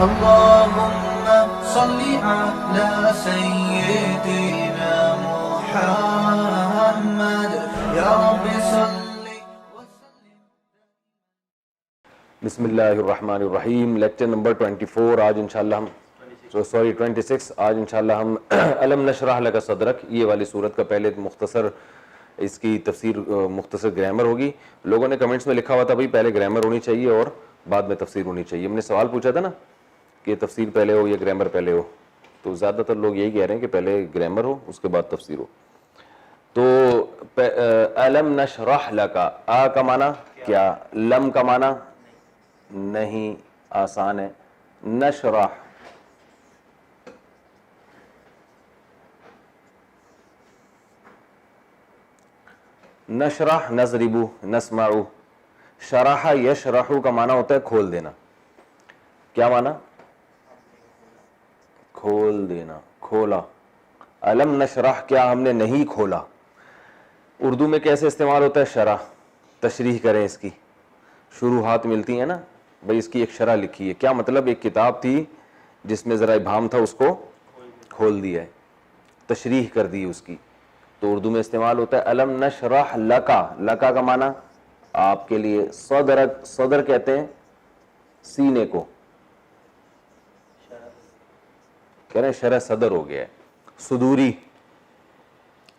اللهم صل على سيدنا محمد يا رب صل وسلم. بسم اللہ الرحمن الرحیم. Lecture number 24. آج انشاءاللہ ہم 26 آج انشاءاللہ ہم الم نشرح لک صدرک یہ والی صورت کا پہلے مختصر اس کی تفسیر مختصر گرامر ہوگی. لوگوں نے کمنٹس میں لکھا ہوا تھا بھائی پہلے گرامر ہونی چاہیے اور بعد میں تفسیر ہونی چاہیے. ہم نے سوال پوچھا تھا نا کہ تفسیر پہلے ہو یا گرامر پہلے ہو, تو زیادہ تر لوگ یہی کہہ رہے ہیں کہ پہلے گرامر ہو اس کے بعد تفسیر ہو. تو الم نشرح لک, آ کا معنی کیا, لم کا معنی نہیں, آسان ہے. نشرح نشرح نضرب نسمع. شرح یشرح کا معنی ہوتا ہے کھول دینا. کیا معنی؟ کھول دینا, کھولا. الم نشرح کیا ہم نے نہیں کھولا. اردو میں کیسے استعمال ہوتا ہے؟ شرح, تشریح کریں اس کی, شروحات ملتی ہیں نا بھئی اس کی ایک شرح لکھی ہے. کیا مطلب؟ ایک کتاب تھی جس میں ذرا ابہام تھا, اس کو کھول دیا ہے, تشریح کر دی اس کی, تو اردو میں استعمال ہوتا ہے الم نشرح لکا. لکا کا معنی آپ کے لیے. صدرک, صدر کہتے ہیں سینے کو, کہہ رہے ہیں شرح صدر ہو گیا ہے. صدوری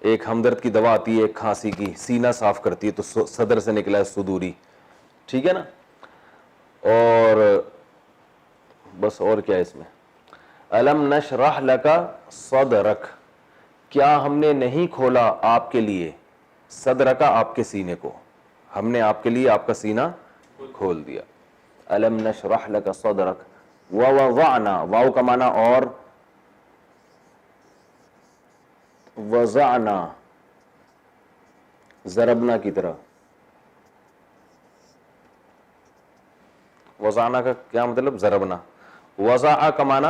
ایک ہمدرد کی دوا آتی ہے ایک کھانسی کی, سینہ صاف کرتی ہے, تو صدر سے نکلا ہے صدوری, ٹھیک ہے نا. اور بس اور کیا ہے اس میں؟ الم نشرح لک صدرک, کیا ہم نے نہیں کھولا آپ کے لیے, صدرک آپ کے سینے کو, ہم نے آپ کے لیے آپ کا سینہ کھول دیا. الم نشرح لک صدرک. ووضعنا, واو کا معنی اور, وضعنا ضربنا کی طرح. وضعنا کا کیا مطلب؟ ضربنا. وضع کا معنی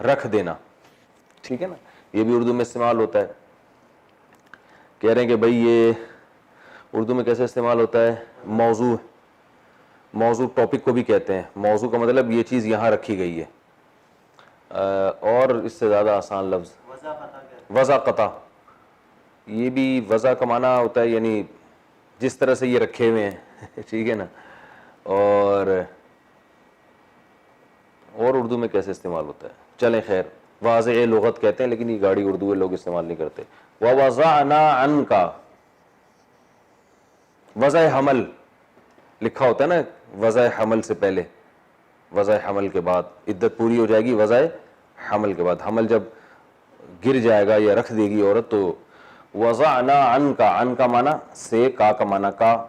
رکھ دینا, ٹھیک ہے نا. یہ بھی اردو میں استعمال ہوتا ہے. کہہ رہے ہیں کہ بھئی یہ اردو میں کیسے استعمال ہوتا ہے؟ موضوع, موضوع ٹاپک کو بھی کہتے ہیں. موضوع کا مطلب یہ چیز یہاں رکھی گئی ہے. اور اس سے زیادہ آسان لفظ وضع قطع. یہ بھی وضع کا معنی ہوتا ہے یعنی جس طرح سے یہ رکھے ہوئے ہیں, ٹھیک ہے نا. اور اردو میں کیسے استعمال ہوتا ہے؟ چلیں خیر, واضح لغت کہتے ہیں لیکن یہ گاڑی اردو ہے, لوگ استعمال نہیں کرتے. وَوَضَعْنَا عَنْكَ, وضع حمل لکھا ہوتا ہے نا, وضع حمل سے پہلے, وضع حمل کے بعد, عدت پوری ہو جائے گی وضع حمل کے بعد. حمل جب گر جائے گا یا رکھ دے گی عورت تو وضعنا عنک, عن کا معنی سے, کا معنی کا.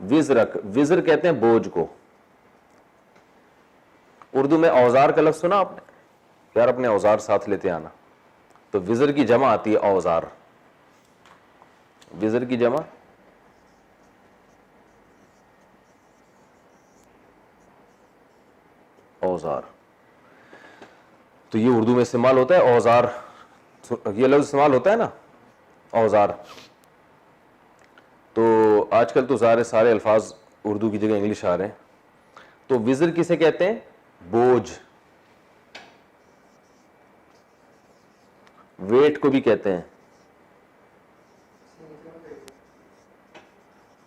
وزرک, وزر کہتے ہیں بوجھ کو. اردو میں اوزار کا لفظ سنا آپ نے؟ یار اپنے اوزار ساتھ لیتے آنا. تو وزر کی جمع آتی ہے اوزار. وزر کی جمع اوزار. تو یہ اردو میں استعمال ہوتا ہے اوزار, یہ لفظ استعمال ہوتا ہے نا اوزار. تو آج کل تو سارے الفاظ اردو کی جگہ انگلش آ رہے ہیں. تو وزر کسے کہتے ہیں؟ بوجھ. ویٹ کو بھی کہتے ہیں.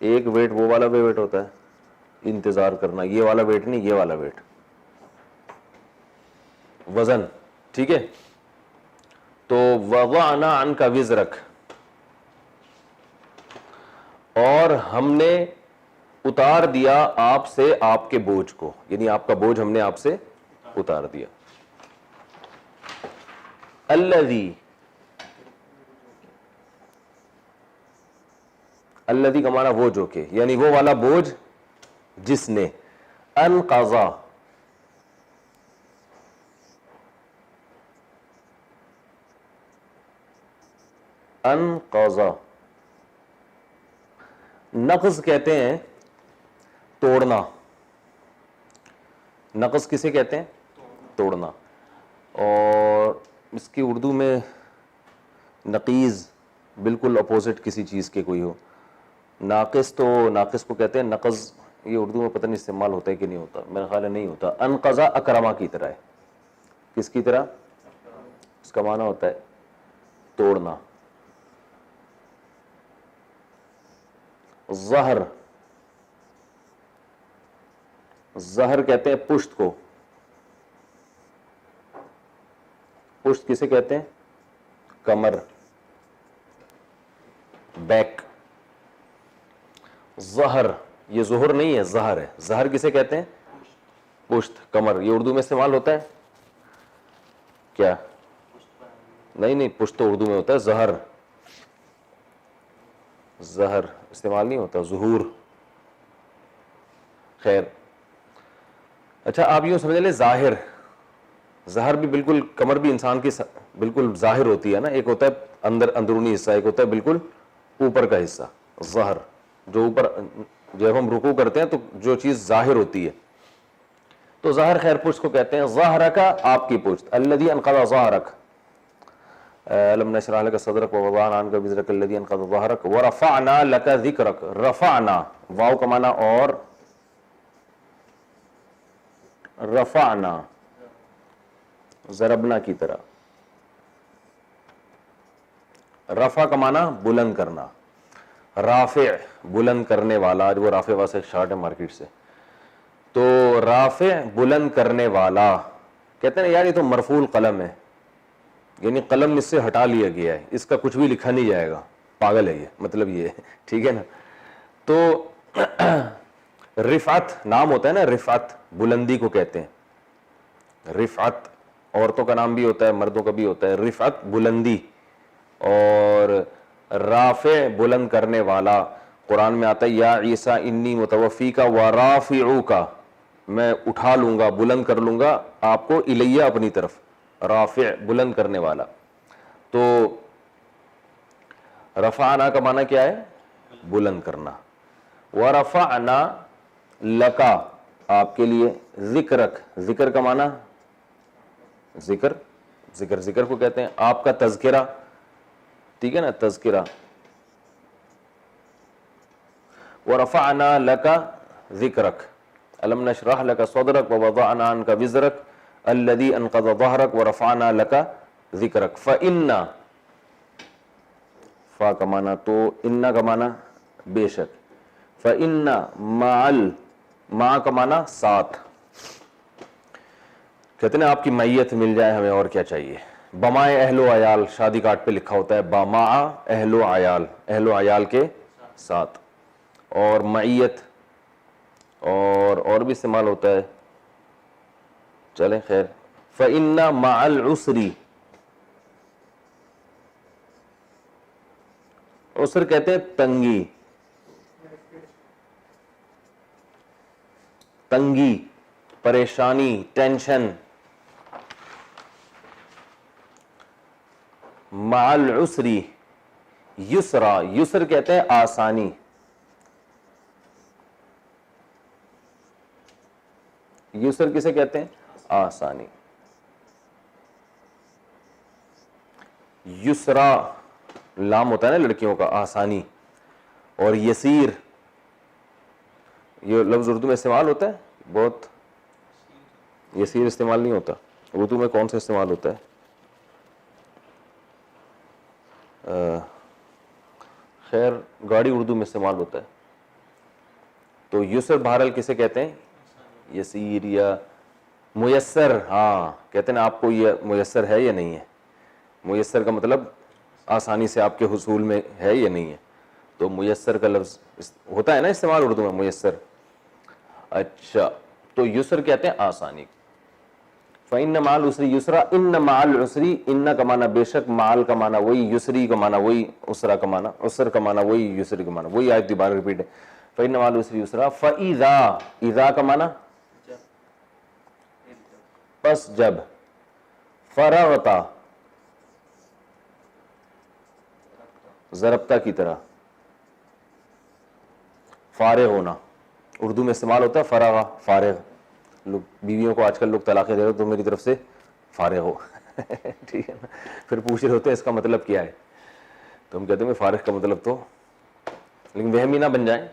ایک ویٹ وہ والا ویٹ ہوتا ہے انتظار کرنا, یہ والا ویٹ نہیں, یہ والا ویٹ وزن, ٹھیک ہے. تو وضعنا عنک وزرک, اور ہم نے اتار دیا آپ سے آپ کے بوجھ کو, یعنی آپ کا بوجھ ہم نے آپ سے اتار دیا. الذی, الذی کا معنی وہ جو کہ, یعنی وہ والا بوجھ جس نے. انقضا, انقضا. نقض کہتے ہیں توڑنا. نقض کسے کہتے ہیں؟ توڑنا. اور اس کی اردو میں نقیض بالکل اپوزٹ کسی چیز کے کوئی ہو. ناقص تو ناقص کو کہتے ہیں نقض, یہ اردو میں پتہ نہیں استعمال ہوتا ہے کہ نہیں ہوتا, میرا خیال ہے نہیں ہوتا. انقذا اکرما کی طرح ہے. کس کی طرح؟ اس کا معنی ہوتا ہے توڑنا. ظہر, ظہر کہتے ہیں پشت کو. پشت کسے کہتے ہیں؟ کمر, بیک. ظہر, یہ ظہر نہیں ہے, ظہر ہے. ظہر کسے کہتے ہیں؟ پشت, کمر. یہ اردو میں استعمال ہوتا ہے کیا؟ نہیں, پشت تو اردو میں ہوتا ہے ظہر. ظہر استعمال نہیں ہوتا, ظہور. خیر, اچھا آپ یوں سمجھ لیں ظاہر. ظہر بھی بالکل, کمر بھی انسان کی بالکل ظاہر ہوتی ہے نا. ایک ہوتا ہے اندرونی حصہ, ایک ہوتا ہے بالکل اوپر کا حصہ. ظہر جو اوپر, جب ہم رکوع کرتے ہیں تو جو چیز ظاہر ہوتی ہے تو ظاہر خیر پشت کو کہتے ہیں. ظہرک, آپ کی پشت. الذی انقض ظہرک, الم نشرح لک صدرک ووضعنا عنک وزرک الذی انقض ظہرک ورفعنا لک ذکرک. رفعنا, واو کا معنی اور رفعنا, ضربنا کی طرح. رفع کا معنی بلند کرنا. رافع, بلند کرنے والا. آج وہ رافع واسطے شارٹ ہے مارکیٹ سے. تو رافع بلند کرنے والا. کہتے ہیں یار یہ تو مرفوع القلم ہے, یعنی قلم اس سے ہٹا لیا گیا ہے, اس کا کچھ بھی لکھا نہیں جائے گا. پاگل ہے یہ, مطلب یہ ہے, ٹھیک ہے نا. تو رفعت نام ہوتا ہے نا, رفعت بلندی کو کہتے ہیں. رفعت عورتوں کا نام بھی ہوتا ہے, مردوں کا بھی ہوتا ہے. رفعت بلندی. اور رافع بلند کرنے والا. قرآن میں آتا ہے یا عیسیٰ انی متوفیک ورافعوک, میں اٹھا لوں گا, بلند کر لوں گا آپ کو الیہ, اپنی طرف. رافع بلند کرنے والا. تو رفعنا کا معنی کیا ہے؟ بلند کرنا. ورفعنا لکا, آپ کے لیے. ذکرک, ذکر کا معنی ذکر, ذکر کو کہتے ہیں آپ کا تذکرہ, ٹھیک ہے نا, تذکرہ. ورفعنا لک ذکرک الم نشرح لک صدرک ووضعنا عنک وزرک الذی انقض ظہرک ورفعنا لک ذکرک. فإن, فا کا معنی تو, ان کا معنی بے شک. فإن معل, مع کا معنی ساتھ. کہتے ہیں آپ کی معیت مل جائے ہمیں اور کیا چاہیے. بمائے اہل و عیال, شادی کارڈ پہ لکھا ہوتا ہے بما اہل و عیال, اہل و عیال کے ساتھ. اور معیت اور بھی استعمال ہوتا ہے. چلیں خیر. فإن مع العسر, عسر کہتے ہیں تنگی, تنگی, پریشانی, ٹینشن. مع العسر یسرا, یسر کہتے ہیں آسانی. یسر کسے کہتے ہیں؟ آسانی. یسرا لام ہوتا ہے نا لڑکیوں کا, آسانی. اور یسیر, یہ لفظ اردو میں استعمال ہوتا ہے بہت. یسیر استعمال نہیں ہوتا اردو میں. کون سا استعمال ہوتا ہے؟ خیر گاڑی اردو میں استعمال ہوتا ہے. تو یسر بہرحال کسے کہتے ہیں؟ یسیر یا میسر. ہاں کہتے ہیں آپ کو یہ میسر ہے یا نہیں ہے. میسر کا مطلب آسانی سے آپ کے حصول میں ہے یا نہیں ہے. تو میسر کا لفظ ہوتا ہے نا استعمال اردو میں, میسر. اچھا, تو یسر کہتے ہیں آسانی. فإن مع العسر یسرا, ان مع العسر, ان کا معنی بے شک, مال کا معنی وہی, یسری کا معنی وہی, اسرا کا معنی, عسر کا معنی وہی, یسری کا معنی وہی. آیت دوبارہ ریپیٹ ہے. فإن مع العسر یسرا. فإذا, اذا کا معنی پس جب. فرغتا, ضربتا کی طرح, فارغ ہونا. اردو میں استعمال ہوتا ہے فراغ, فارغ. لوگ بیویوں کو آج کل لوگ طلاقیں دے رہے تو میری طرف سے فارغ ہو, ٹھیک ہے نا. پھر پوچھ رہے ہوتے ہیں اس کا مطلب کیا ہے, تو ہم کہتے ہیں فارغ کا مطلب تو, لیکن وہمی نہ بن جائیں.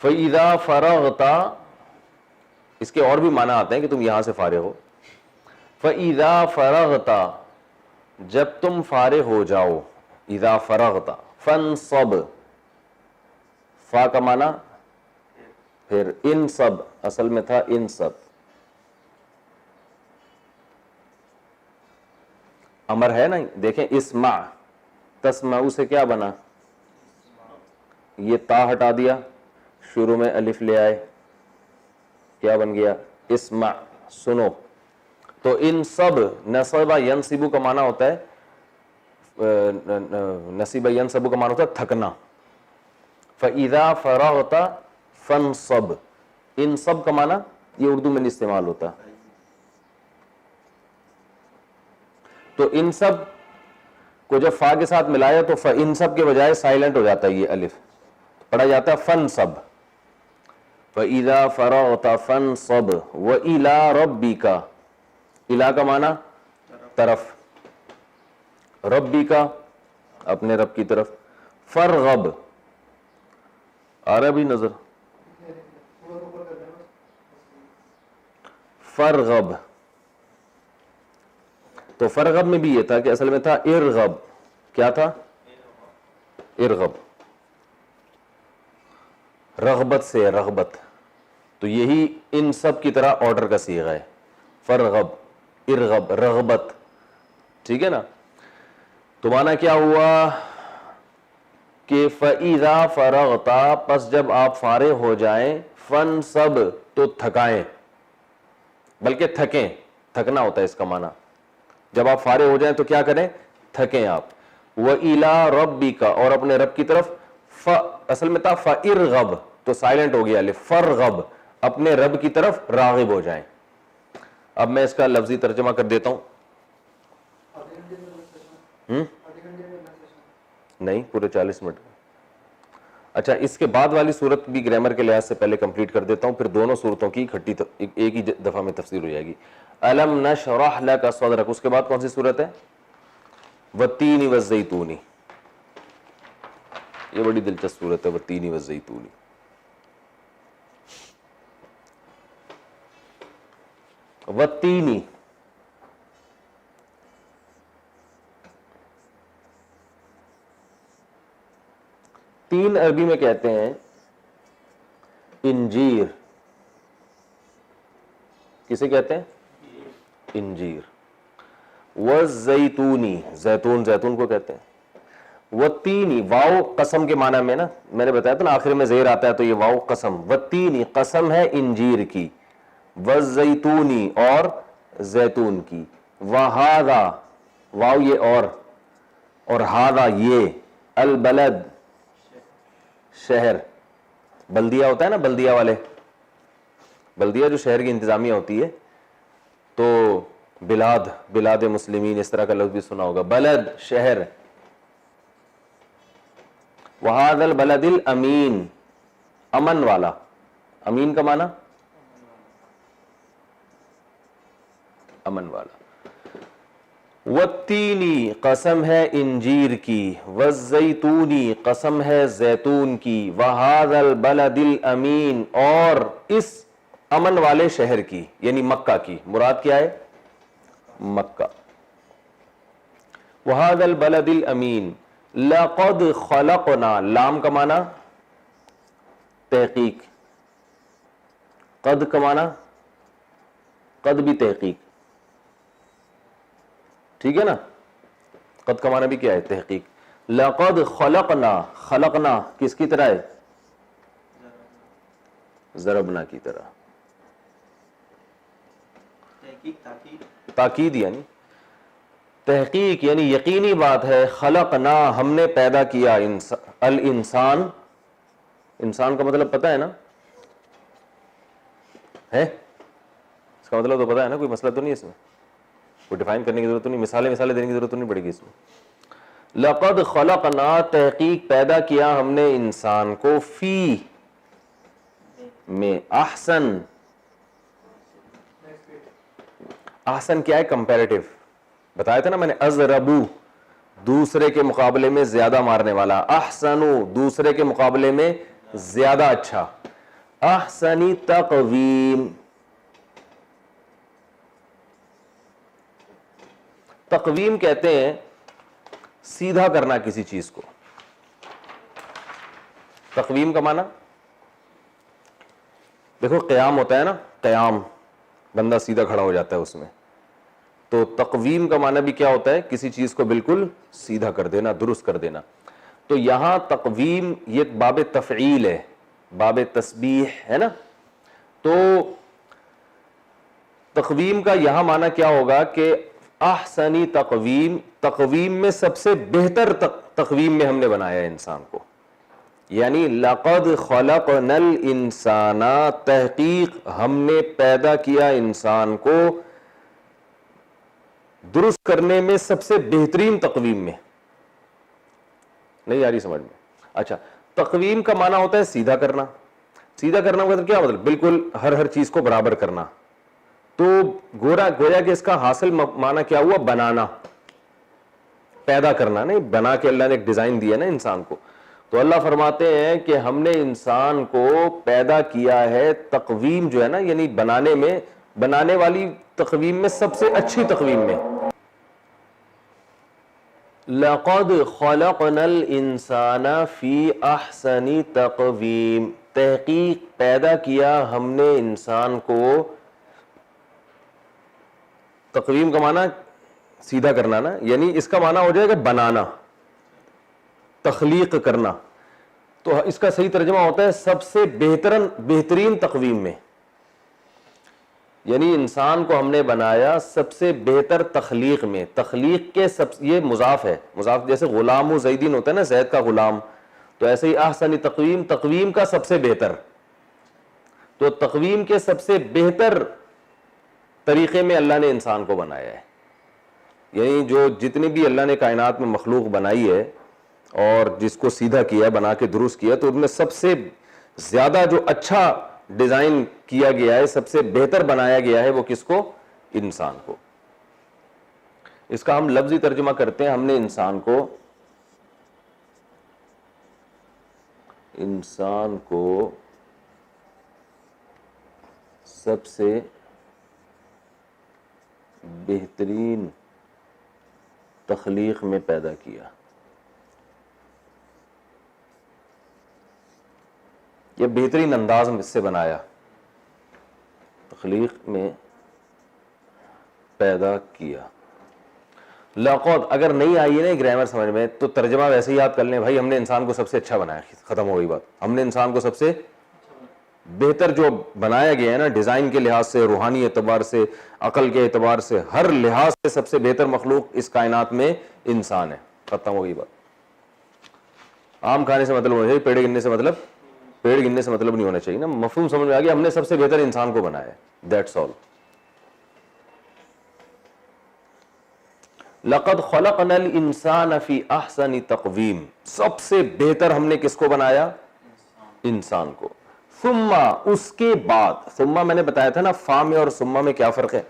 فَإِذَا فَرَغْتَ اس کے اور بھی معنی آتے ہیں کہ تم یہاں سے فارغ ہو. فَإِذَا فَرَغْتَ جب تم فارغ ہو جاؤ. اذا فرغت فانصب فا کا معنی پھر انصب اصل میں تھا انصب. امر ہے نا, دیکھیں اسمع تسمعو سے کیا بنا, یہ تا ہٹا دیا, شروع میں الف لے آئے, کیا بن گیا اسمع سنو. تو انصب نصب ینصب کا معنی ہوتا ہے, نصب ینصب کا معنی ہوتا ہے تھکنا. فَإِذَا فَرَغْتَ فَانصَبْ انصب کا معنی یہ اردو میں نہیں استعمال ہوتا. تو انصب کو جب فا کے ساتھ ملایا تو انصب کے بجائے سائلنٹ ہو جاتا ہے, یہ الف پڑھا جاتا ہے فنصب. فَإِذَا فَرَغْتَ فَانصَبْ وَإِلَىٰ رَبِّكَ الہ کا معنی طرف, ربی کا اپنے رب کی طرف. فرغب آ رہا بھی نظر, فرغب تو فرغب میں بھی یہ تھا کہ اصل میں تھا ارغب. کیا تھا ارغب, رغبت سے رغبت, تو یہی ان سب کی طرح آرڈر کا صیغہ ہے. فرغب ارغب رغبت, ٹھیک ہے نا. تو معنی کیا ہوا کہ فَإِذَا فَرَغْتَ پس جب آپ فارغ ہو جائیں, فَانْصَبْ تو تھکائیں, بلکہ تھکیں, تھکنا ہوتا ہے اس کا معنی. جب آپ فارغ ہو جائیں تو کیا کریں, تھکیں آپ. وَإِلَىٰ رَبِّكَ اور اپنے رب کی طرف. اصل میں تھا فَإِرْغَبْ تو سائلنٹ ہو گیا الف, فرغب اپنے رب کی طرف راغب ہو جائیں. اب میں اس کا لفظی ترجمہ کر دیتا ہوں. نہیں پورے 40 منٹ. اچھا اس کے بعد والی صورت بھی گرامر کے لحاظ سے پہلے کمپلیٹ کر دیتا ہوں, پھر دونوں صورتوں کی اکٹھی ایک ہی دفعہ میں تفسیر ہو جائے گی. الم نشرح لک صدرک, اس کے بعد کون سی صورت ہے, والتین والزیتون. یہ بڑی دلچسپ صورت ہے والتین والزیتون. والتین تین عربی میں کہتے ہیں انجیر. کسے کہتے ہیں انجیر. والزیتونی زیتون, زیتون کو کہتے ہیں. والتینی واو قسم کے معنی میں نا, میں نے بتایا تھا نا آخر میں زیر آتا ہے تو یہ واو قسم. والتینی قسم ہے انجیر کی, والزیتونی اور زیتون کی. وہذا واو یہ اور ہذا یہ. البلد شہر, بلدیہ ہوتا ہے نا, بلدیہ والے, بلدیہ جو شہر کی انتظامیہ ہوتی ہے, تو بلاد, بلاد مسلمین اس طرح کا لفظ بھی سنا ہوگا. بلد شہر. وہذا البلد الامین امن والا. امین کا معنی امن والا. والتینی قسم ہے انجیر کی, والزیتونی قسم ہے زیتون کی. وہذا البلد الامین اور اس امن والے شہر کی, یعنی مکہ کی. مراد کیا ہے مکہ. وہذا البلد الامین. لقد خلقنا, لام کا معنی تحقیق, قد کا معنی قد بھی تحقیق, ٹھیک ہے نا. قد کا معنی بھی کیا ہے تحقیق. لقد خلقنا, خلقنا کس کی طرح ہے, ضربنا کی طرح. تاکید یعنی تحقیق یعنی یقینی بات ہے. خلقنا ہم نے پیدا کیا الانسان. انسان کا مطلب پتہ ہے نا, ہے اس کا مطلب تو پتہ ہے نا, کوئی مسئلہ تو نہیں اس میں, کوئی ڈیفائن کرنے کی ضرورت نہیں, مثالیں دینے کی ضرورت نہیں پڑے گی اس میں. لقد خلقنا تحقیق پیدا کیا ہم نے انسان کو, فی میں, احسن. احسن کیا ہے کمپیریٹیو, بتایا تھا نا میں نے, ازربو دوسرے کے مقابلے میں زیادہ مارنے والا, احسنو دوسرے کے مقابلے میں زیادہ اچھا. احسن تقویم. تقویم کہتے ہیں سیدھا کرنا کسی چیز کو. تقویم کا معنی دیکھو قیام ہوتا ہے نا, قیام, بندہ سیدھا کھڑا ہو جاتا ہے اس میں. تو تقویم کا معنی بھی کیا ہوتا ہے, کسی چیز کو بالکل سیدھا کر دینا, درست کر دینا. تو یہاں تقویم یہ باب تفعیل ہے, باب تسبیح ہے نا. تو تقویم کا یہاں معنی کیا ہوگا کہ احسنی تقویم, تقویم میں سب سے بہتر تقویم میں ہم نے بنایا ہے انسان کو. یعنی لقد خلقنا الانسان, تحقیق ہم نے پیدا کیا انسان کو درست کرنے میں سب سے بہترین تقویم میں. نہیں آ رہی سمجھ میں؟ اچھا, تقویم کا معنی ہوتا ہے سیدھا کرنا. سیدھا کرنا مطلب کیا مطلب بالکل ہر چیز کو برابر کرنا. تو گویا کہ اس کا حاصل معنی کیا ہوا, بنانا, پیدا کرنا. نہیں, بنا کے اللہ نے ایک ڈیزائن دیا نا انسان کو. تو اللہ فرماتے ہیں کہ ہم نے انسان کو پیدا کیا ہے تقویم جو ہے نا, یعنی بنانے میں, بنانے والی تقویم میں سب سے اچھی تقویم میں. لقد خلقنا الانسان فی احسن تقویم, تحقیق پیدا کیا ہم نے انسان کو. تقویم کا معنی سیدھا کرنا نا, یعنی اس کا معنی ہو جائے گا بنانا, تخلیق کرنا. تو اس کا صحیح ترجمہ ہوتا ہے سب سے بہترین تقویم میں. یعنی انسان کو ہم نے بنایا سب سے بہتر تخلیق میں. تخلیق کے یہ مضاف ہے, مضاف جیسے غلام و زیدین ہوتا ہے نا, زید کا غلام, تو ایسے ہی احسن تقویم, تقویم کا سب سے بہتر. تو تقویم کے سب سے بہتر طریقے میں اللہ نے انسان کو بنایا ہے. یعنی جو جتنی بھی اللہ نے کائنات میں مخلوق بنائی ہے اور جس کو سیدھا کیا, بنا کے درست کیا, تو ان میں سب سے زیادہ جو اچھا ڈیزائن کیا گیا ہے, سب سے بہتر بنایا گیا ہے, وہ کس کو, انسان کو. اس کا ہم لفظی ترجمہ کرتے ہیں, ہم نے انسان کو سب سے بہترین تخلیق میں پیدا کیا. یہ بہترین انداز میں سے بنایا, تخلیق میں پیدا کیا. لقد اگر نہیں آئی ہے نا گرامر سمجھ میں, تو ترجمہ ویسے ہی یاد کر لیں, بھائی ہم نے انسان کو سب سے اچھا بنایا, ختم ہو گئی بات. ہم نے انسان کو سب سے بہتر جو بنایا گیا ہے نا, ڈیزائن کے لحاظ سے, روحانی اعتبار سے, عقل کے اعتبار سے, ہر لحاظ سے سب سے بہتر مخلوق اس کائنات میں انسان ہے. ختم ہو گئی بات. آم کھانے سے مطلب ہونا چاہیے, پیڑ گننے سے مطلب نہیں ہونا چاہیے نا. مفہوم سمجھ میں آ گیا, ہم نے سب سے بہتر انسان کو بنایا ہے, دیٹس آل. لقد خلقنا الانسان فی احسن تقویم, سب سے بہتر ہم نے کس کو بنایا, انسان کو. ثم, اس کے بعد. ثم میں نے بتایا تھا نا فا میں اور ثم میں کیا فرق ہے.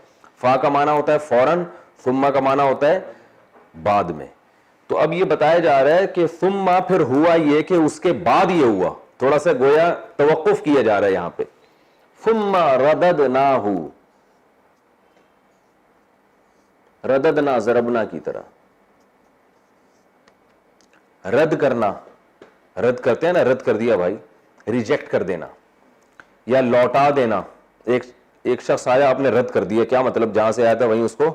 فا کا معنی ہوتا ہے فوراً, ثم کا معنی ہوتا ہے بعد میں. تو اب یہ بتایا جا رہا ہے کہ ثم پھر ہوا یہ کہ اس کے بعد یہ ہوا, تھوڑا سا گویا توقف کیا جا رہا ہے یہاں پہ. ثم رددناہ, رددنا ضربنا کی طرح, رد کرنا, رد کرتے ہیں نا, رد کر دیا بھائی, ریجیکٹ کر دینا یا لوٹا دینا. ایک شخص آیا, آپ نے رد کر دیا, کیا مطلب, جہاں سے آیا تھا وہیں اس کو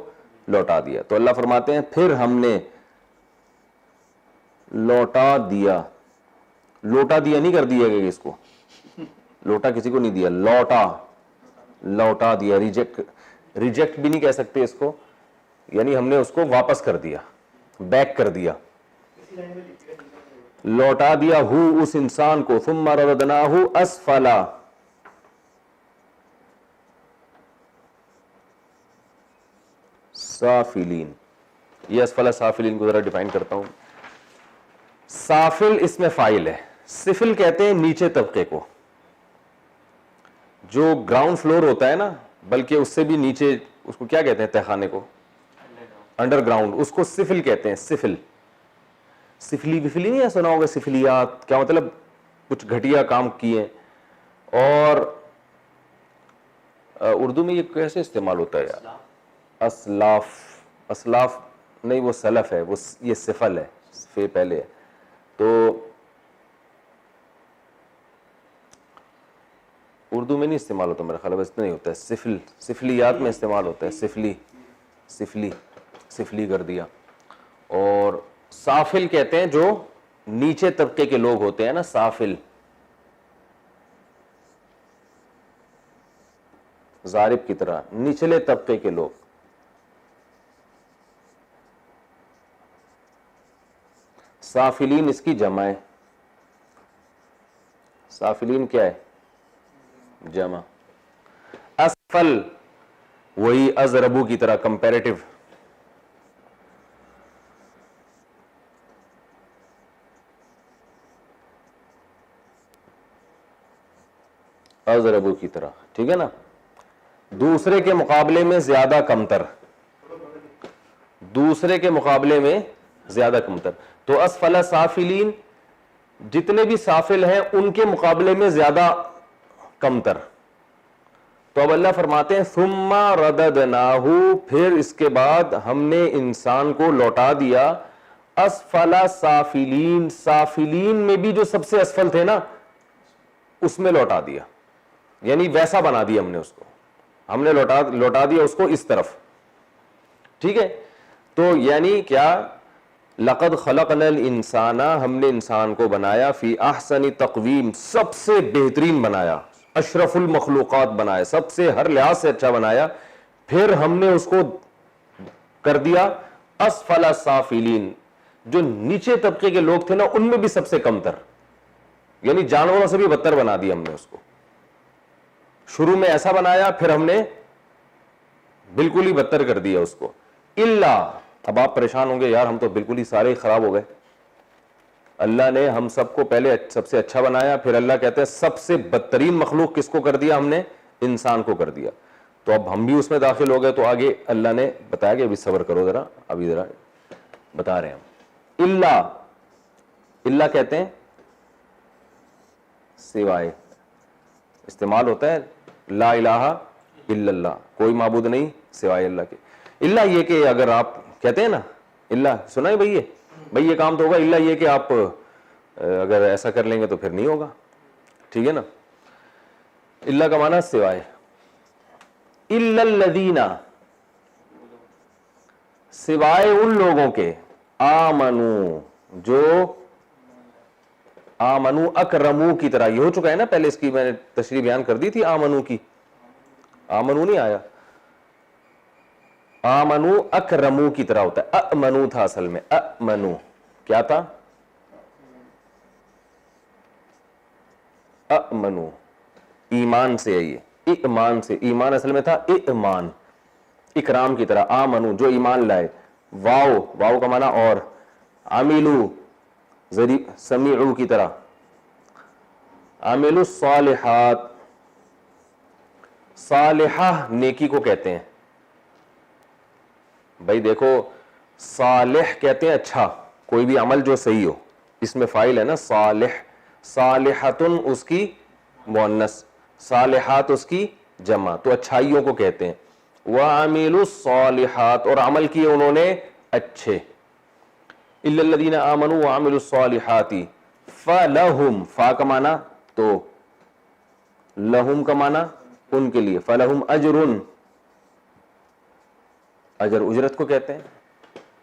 لوٹا دیا. تو اللہ فرماتے ہیں پھر ہم نے لوٹا دیا. لوٹا دیا نہیں کر دیا گیا اس کو, لوٹا کسی کو نہیں دیا, لوٹا دیا. ریجیکٹ بھی نہیں کہہ سکتے اس کو, یعنی ہم نے اس کو واپس کر دیا, بیک کر دیا, لوٹا دیا ہو اس انسان کو. ثم رددناہ اسفلا سافلین. یہ اسفل سافلین کو ذرا ڈیفائن کرتا ہوں. سافل اس میں فاعل ہے, سفل کہتے ہیں نیچے طبقے کو, جو گراؤنڈ فلور ہوتا ہے نا, بلکہ اس سے بھی نیچے, اس کو کیا کہتے ہیں, تہخانے کو, انڈر گراؤنڈ, اس کو سفل کہتے ہیں. سفل, سفلی وفلی نہیں سنا ہوگا, سفلیات کیا مطلب, کچھ گھٹیا کام کیے اور اردو میں یہ کیسے استعمال ہوتا ہے یار؟ اسلاف. اسلاف نہیں، وہ سلف ہے، وہ یہ سفل ہے، فے پہلے ہے. تو اردو میں نہیں استعمال ہوتا میرا خیال ہے، بس اتنا ہی ہوتا ہے. سفل، سفلیات میں استعمال ہوتا ہے. سفلی کر دیا. اور سافل کہتے ہیں جو نیچے طبقے کے لوگ ہوتے ہیں نا، سافل، ضارب کی طرح نچلے طبقے کے لوگ. سافلین اس کی جمع ہے. سافلین کیا ہے؟ جمع. اسفل وہی ازربو کی طرح کمپیریٹو. ازربو کی طرح، ٹھیک ہے نا، دوسرے کے مقابلے میں زیادہ کمتر. دوسرے کے مقابلے میں زیادہ کمتر. تو اسفل سافلین، جتنے بھی سافل ہیں ان کے مقابلے میں زیادہ کمتر. تو اب اللہ فرماتے ہیں ثم رددناہ، پھر اس کے بعد ہم نے انسان کو لوٹا دیا اسفل سافلین. سافلین میں بھی جو سب سے اسفل تھے نا اس میں لوٹا دیا، یعنی ویسا بنا دیا ہم نے اس کو. ہم نے لوٹا دیا اس کو اس طرف. ٹھیک ہے، تو یعنی کیا؟ لقد خلقنا الانسان، ہم نے انسان کو بنایا فی احسن تقویم، سب سے بہترین بنایا، اشرف المخلوقات بنایا، سب سے ہر لحاظ سے اچھا بنایا. پھر ہم نے اس کو کر دیا اسفل سافلین، جو نیچے طبقے کے لوگ تھے نا ان میں بھی سب سے کمتر، یعنی جانوروں سے بھی بدتر بنا دیا ہم نے اس کو. شروع میں ایسا بنایا، پھر ہم نے بالکل ہی بدتر کر دیا اس کو. اللہ، اب آپ پریشان ہوں گے یار ہم تو بالکل ہی سارے خراب ہو گئے. اللہ نے ہم سب کو پہلے سب سے اچھا بنایا، پھر اللہ کہتے ہیں سب سے بدترین مخلوق کس کو کر دیا؟ ہم نے انسان کو کر دیا. تو اب ہم بھی اس میں داخل ہو گئے. تو آگے اللہ نے بتایا کہ ابھی صبر کرو ذرا، ابھی ذرا بتا رہے ہیں ہم. اللہ، اللہ کہتے ہیں سوائے، استعمال ہوتا ہے لا الہ الا اللہ، کوئی معبود نہیں سوائے اللہ کے. اللہ یہ کہ اگر آپ کہتے ہیں نا اللہ، سنا ہے بھائی یہ کام تو ہوگا، اللہ یہ کہ آپ اگر ایسا کر لیں گے تو پھر نہیں ہوگا. ٹھیک ہے نا، اللہ کا معنی سوائے. الا الذین، سوائے ان لوگوں کے، آمنو، جو آمنو اکرمو کی طرح. یہ ہو چکا ہے نا پہلے، اس کی میں نے تشریح بیان کر دی تھی. آمنو کی، آمنو نہیں آیا، آمنو اکرمو کی طرح ہوتا ہے. امنو تھا اصل میں، امنو کیا تھا؟ امنو ایمان سے ہے، یہ ایمان سے، ایمان اصل میں تھا ایمان، اکرام کی طرح. آمنو جو ایمان لائے. واو، واو کا معنی اور. عملو سمیعو کی طرح. عملو الصالحات، صالحہ نیکی کو کہتے ہیں. بھائی دیکھو، صالح کہتے ہیں اچھا، کوئی بھی عمل جو صحیح ہو. اس میں فاعل ہے نا صالح، صالحتن اس کی مؤنث، صالحات اس کی جمع، تو اچھائیوں کو کہتے ہیں. وَعَمِلُوا الصَّالِحَاتِ، اور عمل کیے انہوں نے اچھے. إِلَّا الَّذِينَ آمَنُوا وَعَمِلُوا الصَّالِحَاتِ فَلَهُمْ، فا کا معنی تو، لہم کا معنی ان کے لیے. فَلَهُمْ أَجْرٌ، اجر اجرت کو کہتے ہیں.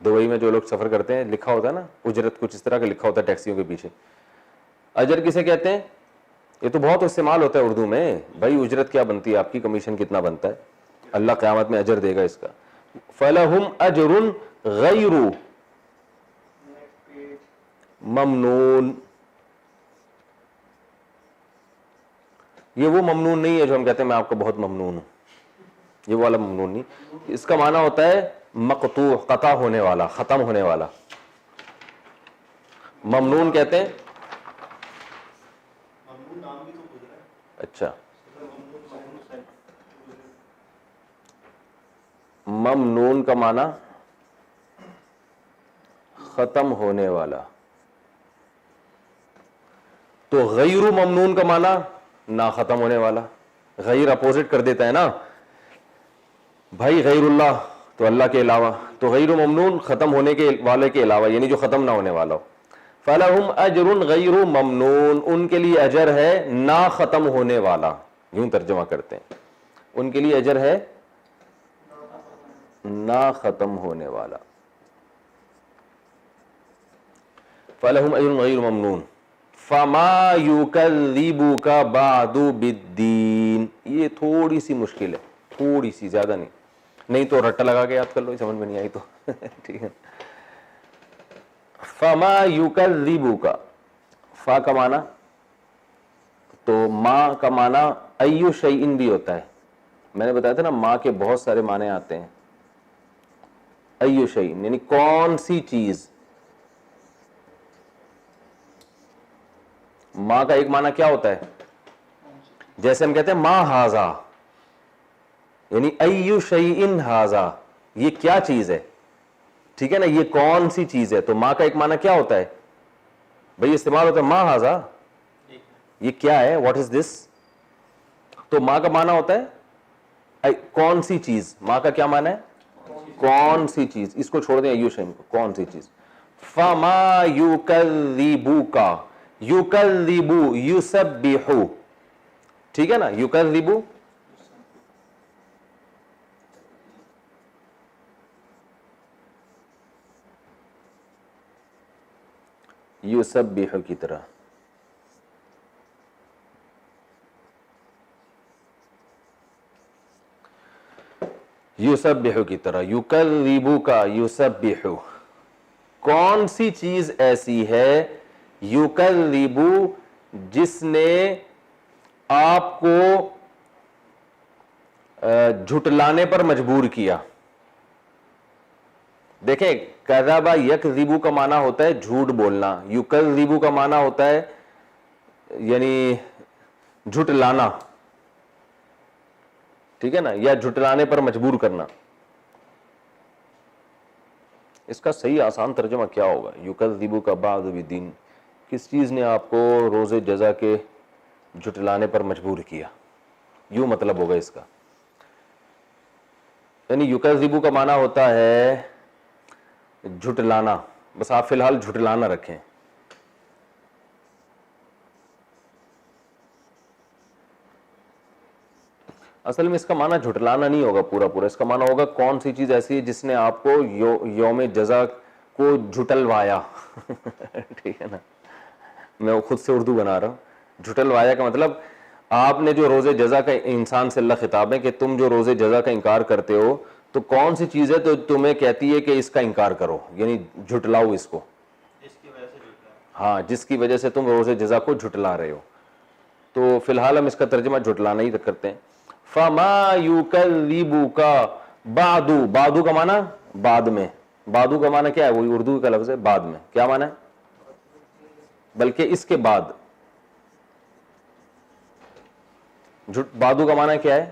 دبئی میں جو لوگ سفر کرتے ہیں لکھا ہوتا ہے نا اجرت، کچھ اس طرح کا لکھا ہوتا ہے ٹیکسیوں کے پیچھے. اجر کسے کہتے ہیں؟ یہ تو بہت استعمال ہوتا ہے اردو میں. بھائی اجرت کیا بنتی ہے آپ کی، کمیشن کتنا بنتا ہے؟ اللہ قیامت میں اجر دے گا اس کا. فَلَهُمْ أَجْرٌ غَيْرُ ممنون. یہ وہ ممنون نہیں ہے جو ہم کہتے ہیں میں آپ کو بہت ممنون ہوں، یہ والا ممنون نہیں. اس کا معنی ہوتا ہے مقطوع، قطع ہونے والا، ختم ہونے والا. ممنون کہتے ہیں. اچھا، ممنون کا معنی ختم ہونے والا. تو غیر ممنون کا معنی نا ختم ہونے والا. غیر اپوزٹ کر دیتا ہے نا بھائی, غیر اللہ تو اللہ کے علاوہ, تو غیر ممنون ختم ہونے کے والے کے علاوہ, یعنی جو ختم نہ ہونے والا ہو. فَلَهُمْ أَجْرٌ غَيْرُ مَمْنُونَ, ان کے لیے اجر ہے نا ختم ہونے والا, یوں ترجمہ کرتے ہیں, ان کے لیے اجر ہے نا ختم ہونے والا. فَلَهُمْ أَجْرٌ غَيْرُ مَمْنُونَ فَمَا يُكَذِّبُكَ بَعْدُ بِالدِّينِ. یہ تھوڑی سی مشکل ہے, تھوڑی سی, زیادہ نہیں تو رٹا لگا کے یاد کر لو, سمجھ میں نہیں آئی تو ٹھیک ہے. فَمَا يُكَذِّبُكَ, فا کا معنی تو ماں کا معنی ایو شیئن بھی ہوتا ہے. میں نے بتایا تھا نا ماں کے بہت سارے معنی آتے ہیں. ایو شیئن یعنی کون سی چیز. ماں کا ایک معنی کیا ہوتا ہے, جیسے ہم کہتے ہیں ما ہاذا, یعنی ایو شیئن ہاذا, یہ کیا چیز ہے, ٹھیک ہے نا, یہ کون سی چیز ہے. تو ماں کا ایک معنی کیا ہوتا ہے بھئی, استعمال ہوتا ہے ما ہاذا, یہ کیا ہے, واٹ از دس. تو ماں کا معنی ہوتا ہے کون سی چیز. ماں کا کیا معنی ہے کون سی چیز, اس کو چھوڑ دیں ایو شیئن کو, کون سی چیز. فما یکذبوک, یکذبو یسبحو, ٹھیک ہے نا, یکذبو یسبحو کی طرح, یسبحو کی طرح, یکذبوک یسبحو. کون سی چیز ایسی ہے یکذبو جس نے آپ کو جھٹلانے پر مجبور کیا. دیکھیں کذب یکذبو کا معنی ہوتا ہے جھوٹ بولنا, یکذبو کا معنی ہوتا ہے یعنی جھٹلانا, ٹھیک ہے نا, یا جھٹلانے پر مجبور کرنا. اس کا صحیح آسان ترجمہ کیا ہوگا, یکذبو کا بعد بالدین, کس چیز نے آپ کو روز جزا کے جھٹلانے پر مجبور کیا, یوں مطلب ہوگا اس کا. یعنی یکذبو کا معنی ہوتا ہے جھٹلانا, بس آپ فی الحال جھٹلانا رکھیں. اصل میں اس کا معنی جھٹلانا نہیں ہوگا پورا پورا, اس کا معنی ہوگا کون سی چیز ایسی ہے جس نے آپ کو یوم جزا کو جھٹلوایا ٹھیک ہے نا, میں خود سے اردو بنا رہا ہوں. جھٹلوایا کا مطلب آپ نے جو روز جزا کا, انسان سے اللہ خطاب ہے کہ تم جو روز جزا کا انکار کرتے ہو, تو کون سی چیز ہے تو تمہیں کہتی ہے کہ اس کا انکار کرو, یعنی جھٹلاؤ اس کو, ہاں جس کی وجہ سے تم روز جزا کو جھٹلا رہے ہو. تو فی الحال ہم اس کا ترجمہ جھٹلانا ہی کرتے ہیں. فما یکذبوک بعدو, بعدو کا معنی بعد میں, بعدو کا معنی کیا ہے, وہی اردو کا لفظ ہے بعد میں, کیا معنی ہے بلکہ اس کے بعد. بعدو کا معنی کیا ہے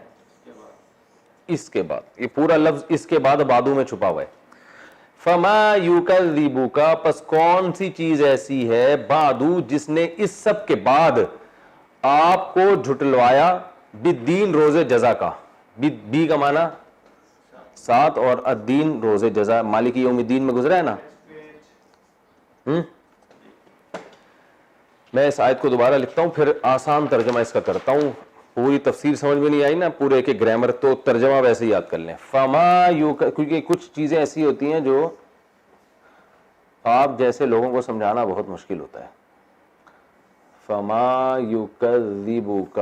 اس کے بعد, یہ پورا لفظ اس کے بعد بعدو میں چھپا ہوا ہے. فما یکذبوک, پس کون سی چیز ایسی ہے بعدو جس نے اس سب کے بعد آپ کو جھٹلوایا, بالدین روز جزا کا. بی کا معنی ساتھ, اور الدین روز جزا, مالک یوم الدین میں گزرا ہے نا. میں اس آیت کو دوبارہ لکھتا ہوں, پھر آسان ترجمہ اس کا کرتا ہوں. پوری تفسیر سمجھ میں نہیں آئی نا, پورے ایک گرامر, تو ترجمہ ویسے یاد کر لیں. فما کیونکہ کچھ چیزیں ایسی ہوتی ہیں جو آپ جیسے لوگوں کو سمجھانا بہت مشکل ہوتا ہے. فما یکذبوک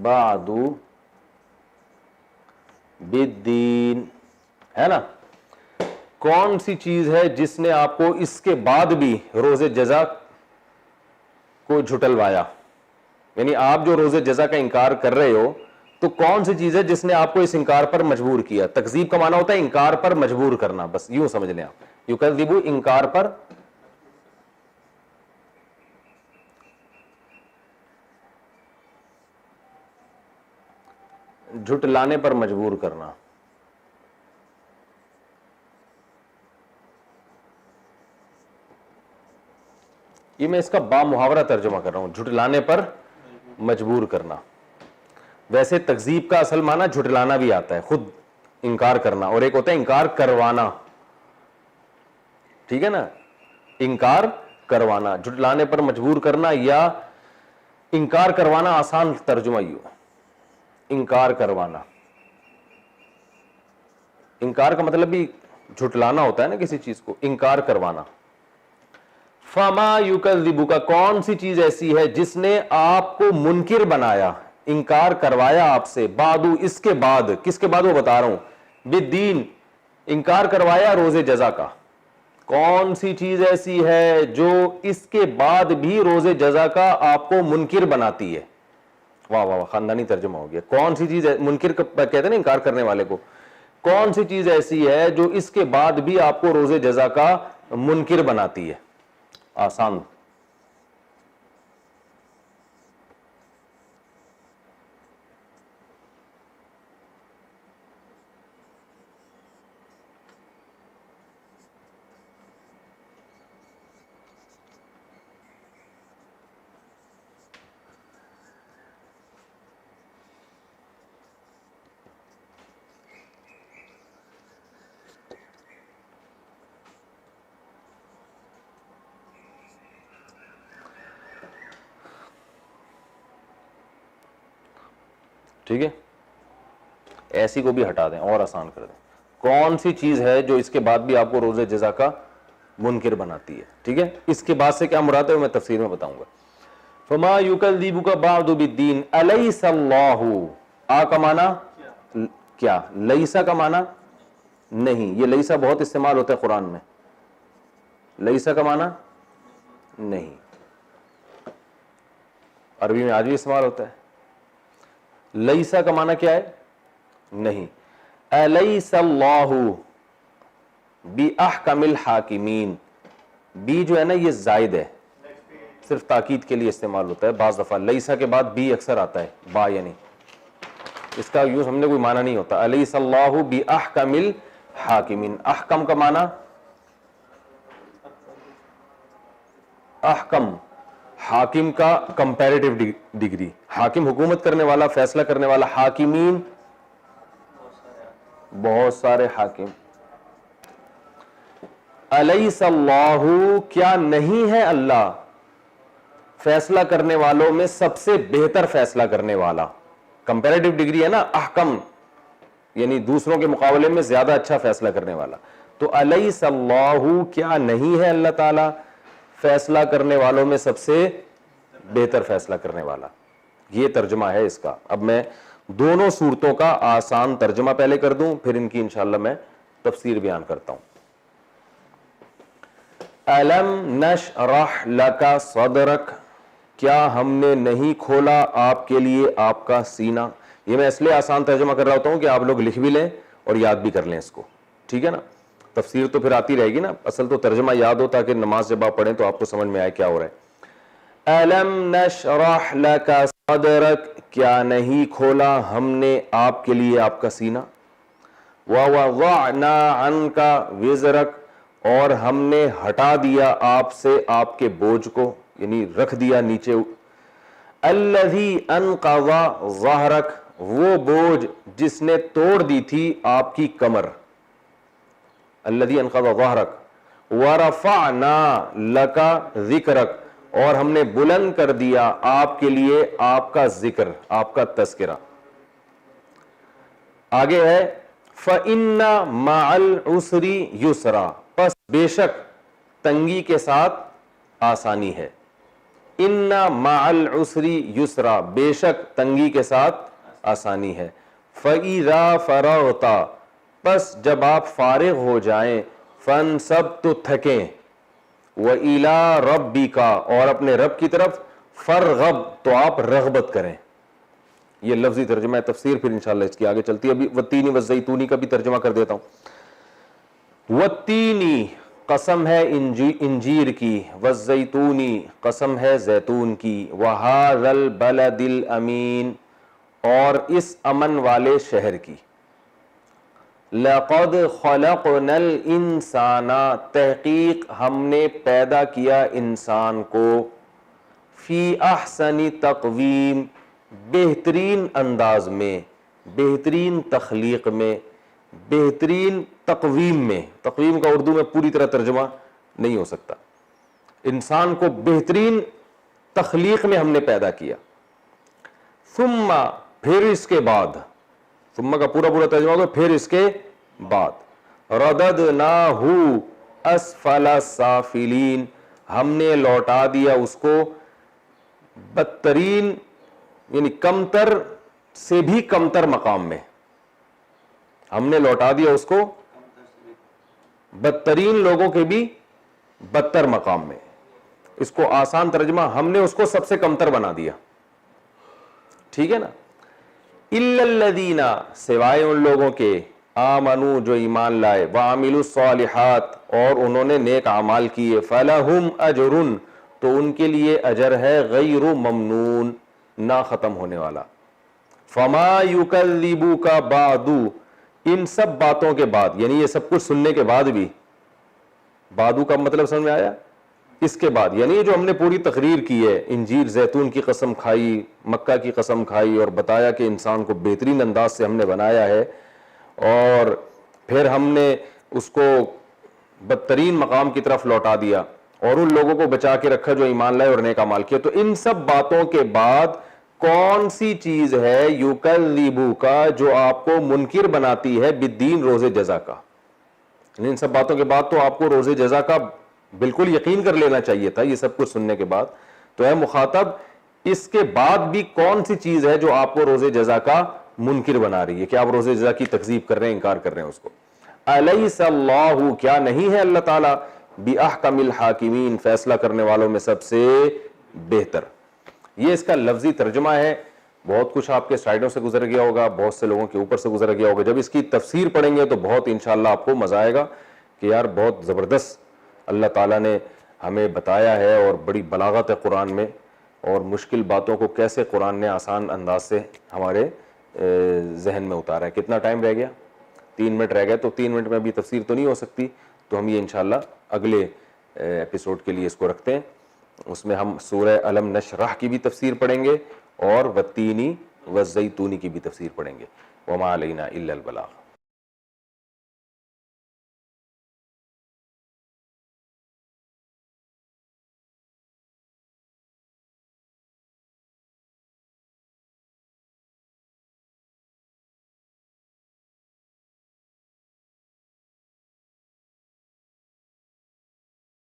بعد بالدین, ہے نا. کون سی چیز ہے جس نے آپ کو اس کے بعد بھی روز جزا کو جھٹلوایا, یعنی آپ جو روز جزا کا انکار کر رہے ہو, تو کون سی چیز ہے جس نے آپ کو اس انکار پر مجبور کیا. تکذیب کا معنی ہوتا ہے انکار پر مجبور کرنا, بس یوں سمجھ لیں آپ. یکذبو انکار پر, جھٹلانے پر مجبور کرنا. یہ میں اس کا با محاورہ ترجمہ کر رہا ہوں، جھٹلانے پر مجبور کرنا. ویسے تکذیب کا اصل معنی جھٹلانا بھی آتا ہے، خود انکار کرنا، اور ایک ہوتا ہے انکار کروانا. ٹھیک ہے نا، انکار کروانا، جھٹلانے پر مجبور کرنا یا انکار کروانا آسان ترجمہ ہی ہو. انکار کروانا، انکار کا مطلب بھی جھٹلانا ہوتا ہے نا کسی چیز کو، انکار کروانا. فما یکذبک، کون سی چیز ایسی ہے جس نے آپ کو منکر بنایا، انکار کروایا آپ سے، بعدو، اس کے بعد، کس کے بعد وہ بتا رہا ہوں، بالدین، انکار کروایا روز جزا کا. کون سی چیز ایسی ہے جو اس کے بعد بھی روز جزا کا آپ کو منکر بناتی ہے. واہ واہ، خاندانی ترجمہ ہو گیا. کون سی چیز ہے، منکر کہتے ہیں نا انکار کرنے والے کو، کون سی چیز ایسی ہے جو اس کے بعد بھی آپ کو روز جزا کا منکر بناتی ہے. آسان. ٹھیک ہے، ایسی کو بھی ہٹا دیں اور آسان کر دیں. کون سی چیز ہے جو اس کے بعد بھی آپ کو روز جزا کا منکر بناتی ہے. ٹھیک ہے، اس کے بعد سے کیا مراد ہے میں تفسیر میں بتاؤں گا. فما یکذبک بعد بالدین الیس اللہ، آ کا معنی کیا، لیسا کا معنی نہیں. یہ لیسا بہت استعمال ہوتا ہے قرآن میں. لیسا کا معنی نہیں، عربی میں آج بھی استعمال ہوتا ہے. لیسا کا معنی کیا ہے، نہیں. الیس اللہ باحکم الحاکمین، بی جو ہے نا یہ زائد ہے، صرف تاکید کے لیے استعمال ہوتا ہے. بعض دفعہ لیسا کے بعد بی اکثر آتا ہے، با یعنی، اس کا یوز ہم نے کوئی معنی نہیں ہوتا. الیس اللہ باحکم الحاکمین، احکم کا معنی احکم، حاکم کا کمپیریٹیو ڈگری، حاکم حکومت کرنے والا، فیصلہ کرنے والا. حاکمین بہت سارے حاکم. الیس اللہ، کیا نہیں ہے اللہ فیصلہ کرنے والوں میں سب سے بہتر فیصلہ کرنے والا. کمپیریٹیو ڈگری ہے نا، احکم یعنی دوسروں کے مقابلے میں زیادہ اچھا فیصلہ کرنے والا. تو الیس اللہ، کیا نہیں ہے اللہ تعالی فیصلہ کرنے والوں میں سب سے بہتر فیصلہ کرنے والا. یہ ترجمہ ہے اس کا. اب میں دونوں صورتوں کا آسان ترجمہ پہلے کر دوں، پھر ان کی انشاءاللہ میں تفسیر بیان کرتا ہوں. الم نشرح لک صدرک، کیا ہم نے نہیں کھولا آپ کے لیے آپ کا سینہ. یہ میں اس لیے آسان ترجمہ کر رہا ہوتا ہوں کہ آپ لوگ لکھ بھی لیں اور یاد بھی کر لیں اس کو. ٹھیک ہے نا، تفسیر تو پھر آتی رہے گی نا، اصل تو ترجمہ یاد ہو تاکہ نماز جب آپ پڑھیں تو آپ کو سمجھ میں آئے کیا ہو رہا ہے. الم نشرح لک صدرک، کیا نہیں کھولا ہم نے آپ کے لیے آپ کا سینہ. ووضعنا عنک وزرک، اور ہم نے ہٹا دیا آپ سے آپ کے بوجھ کو، یعنی رکھ دیا نیچے. الذی انقض ظہرک، وہ بوجھ جس نے توڑ دی تھی آپ کی کمر. الذی انقض ظہرک. ورفعنا لک ذکرک، اور ہم نے بلند کر دیا آپ کے لیے آپ کا ذکر، آپ کا تذکرہ. آگے ہے فَإِنَّ مَعَ الْعُسْرِ يُسْرًا، پس بے شک تنگی کے ساتھ آسانی ہے. اِنَّ مَعَ الْعُسْرِ يُسْرًا، بے شک تنگی کے ساتھ آسانی ہے. فَإِذَا فَرَغْتَ، پس جب آپ فارغ ہو جائیں، فَانْصَبْ، تو تھکیں، وَإِلَىٰ رَبِّكَ، اور اپنے رب کی طرف، فَارْغَب، تو آپ رغبت کریں. یہ لفظی ترجمہ ہے. تفسیر پھر انشاءاللہ اس کی آگے چلتی ہے. ابھی والتینی والزیتونی کا بھی ترجمہ کر دیتا ہوں. والتینی، قسم ہے انجیر کی، والزیتونی، قسم ہے زیتون کی، وَهَذَا الْبَلَدِ الْأَمِينِ، اور اس امن والے شہر کی. لقد خلقنا الانسان، تحقیق ہم نے پیدا کیا انسان کو، فی احسن تقویم، بہترین انداز میں، بہترین تخلیق میں، بہترین تقویم میں. تقویم کا اردو میں پوری طرح ترجمہ نہیں ہو سکتا. انسان کو بہترین تخلیق میں ہم نے پیدا کیا. ثم، پھر اس کے بعد، ثم کا پورا ترجمہ ہوگا پھر اس کے بعد. رددناہ اسفل سافلین، ہم نے لوٹا دیا اس کو بدترین، یعنی کمتر سے بھی کمتر مقام میں. ہم نے لوٹا دیا اس کو بدترین لوگوں کے بھی بدتر مقام میں. اس کو آسان ترجمہ، ہم نے اس کو سب سے کمتر بنا دیا. ٹھیک ہے نا. الا الذین، سوائے ان لوگوں کے، آمنو جو ایمان لائے، وعملوا الصالحات اور انہوں نے نیک اعمال کیے، فلہم اجر، تو ان کے لیے اجر ہے غیر ممنون، نہ ختم ہونے والا. فما یکذبوک بعد، ان سب باتوں کے بعد، یعنی یہ سب کچھ سننے کے بعد بھی، بعدو کا مطلب سمجھ میں آیا؟ اس کے بعد، یعنی جو ہم نے پوری تقریر کی ہے، انجیر زیتون کی قسم کھائی، مکہ کی قسم کھائی، اور بتایا کہ انسان کو بہترین انداز سے ہم نے بنایا ہے، اور پھر ہم نے اس کو بدترین مقام کی طرف لوٹا دیا، اور ان لوگوں کو بچا کے رکھا جو ایمان لائے اور نیک اعمال کیے. تو ان سب باتوں کے بعد کون سی چیز ہے یکذبو کا، جو آپ کو منکر بناتی ہے بالدین، روز جزا کا؟ ان سب باتوں کے بعد تو آپ کو روز جزا کا بالکل یقین کر لینا چاہیے تھا، یہ سب کچھ سننے کے بعد. تو اے مخاطب، اس کے بعد بھی کون سی چیز ہے جو آپ کو روز جزا کا منکر بنا رہی ہے، کہ آپ روز جزا کی تکذیب کر رہے ہیں، انکار کر رہے ہیں اس کو؟ الیس اللہ، کیا نہیں ہے اللہ تعالیٰ، باحکم الحاکمین، فیصلہ کرنے والوں میں سب سے بہتر. یہ اس کا لفظی ترجمہ ہے. بہت کچھ آپ کے سائڈوں سے گزر گیا ہوگا، بہت سے لوگوں کے اوپر سے گزر گیا ہوگا. جب اس کی تفسیر پڑھیں گے تو بہت انشاءاللہ آپ کو مزہ آئے گا کہ یار بہت زبردست اللہ تعالیٰ نے ہمیں بتایا ہے، اور بڑی بلاغت ہے قرآن میں، اور مشکل باتوں کو کیسے قرآن نے آسان انداز سے ہمارے ذہن میں اتارا ہے. کتنا ٹائم رہ گیا؟ 3 منٹ رہ گئے. تو 3 منٹ میں ابھی تفسیر تو نہیں ہو سکتی، تو ہم یہ انشاءاللہ اگلے ایپیسوڈ کے لیے اس کو رکھتے ہیں. اس میں ہم سورہ الم نشرح کی بھی تفسیر پڑھیں گے، اور والتینی والزیتونی کی بھی تفسیر پڑھیں گے. وما علینا الا البلاغ.